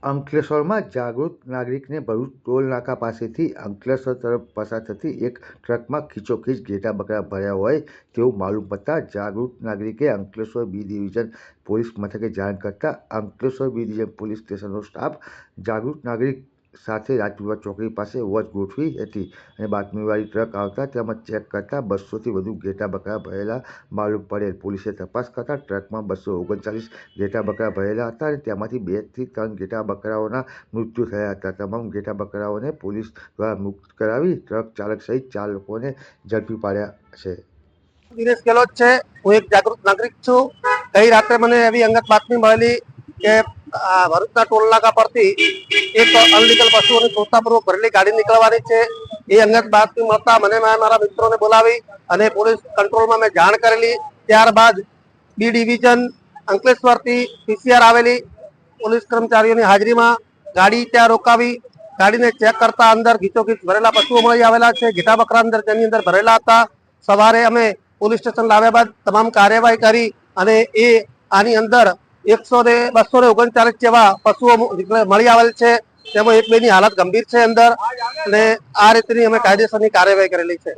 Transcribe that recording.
અંકલેશ્વરમાં જાગૃત નાગરિકને ભરૂચ ટોલ નાકા પાસેથી અંકલેશ્વર તરફ પસાર થતી એક ટ્રકમાં ખીચોખીચ ઘેટા બકરા ભર્યા હોય તેવું માલુમ પડતા જાગૃત નાગરિકે અંકલેશ્વર બી ડિવિઝન પોલીસ મથકે જાણ કરતા અંકલેશ્વર બી ડિવિઝન પોલીસ સ્ટેશનનો સ્ટાફ જાગૃત નાગરિક સાથે રાજપીપળા ચોકડી પાસે વોચ ગોઠવી હતી અને બાતમીવાળી ટ્રક આવતા તેમાં ચેક કરતા 200થી વધુ ઘેટા બકરા ભરેલા માલુમ પડેલ। પોલીસે તપાસ કરતા ટ્રકમાં 239 ઘેટા બકરા ભરેલા હતા અને તેમાંથી 2 થી 3 ઘેટા બકરાઓના મૃત્યુ થયા હતા। તમામ ઘેટા બકરાઓને પોલીસ દ્વારા મુક્ત કરાવી ટ્રક ચાલક સહિત 4 લોકોને ઝડપી પાડ્યા છે। દિનેશ ગેહલોત છે। હું એક જાગૃત નાગરિક છું। ગઈ રાત્રે મને એવી અંગત બાતમી મળેલી કે ભરૂચના ટોલ નાકા પરથી એક અનલીગલ પશુઓની ચોતાપૂર્વક ભરેલી ગાડી નીકળવાની છે। એ અંગત બાતમી મળતા મને મારા મિત્રોને બોલાવી અને પોલીસ કંટ્રોલમાં મેં જાણ કરેલી। ત્યારબાદ બી ડિવિઝન અંકલેશ્વરથી પીસીઆર આવેલી પોલીસ કર્મચારીઓની હાજરીમાં ગાડી ત્યાં રોકાવી ગાડીને ચેક કરતા અંદર ઘીચોખીચ ભરેલા પશુઓ મળી આવેલા છે। ઘેટા બકરા અંદર તેની અંદર ભરેલા હતા। સવારે અમે પોલીસ સ્ટેશન લાવ્યા બાદ તમામ કાર્યવાહી કરી અને આની અંદર 239 જેવા પશુઓ મળી આવેલ છે। તેમાં 1-2ની હાલત ગંભીર છે અંદર અને આ રીતની અમે કાયદેસરની કાર્યવાહી કરેલી છે।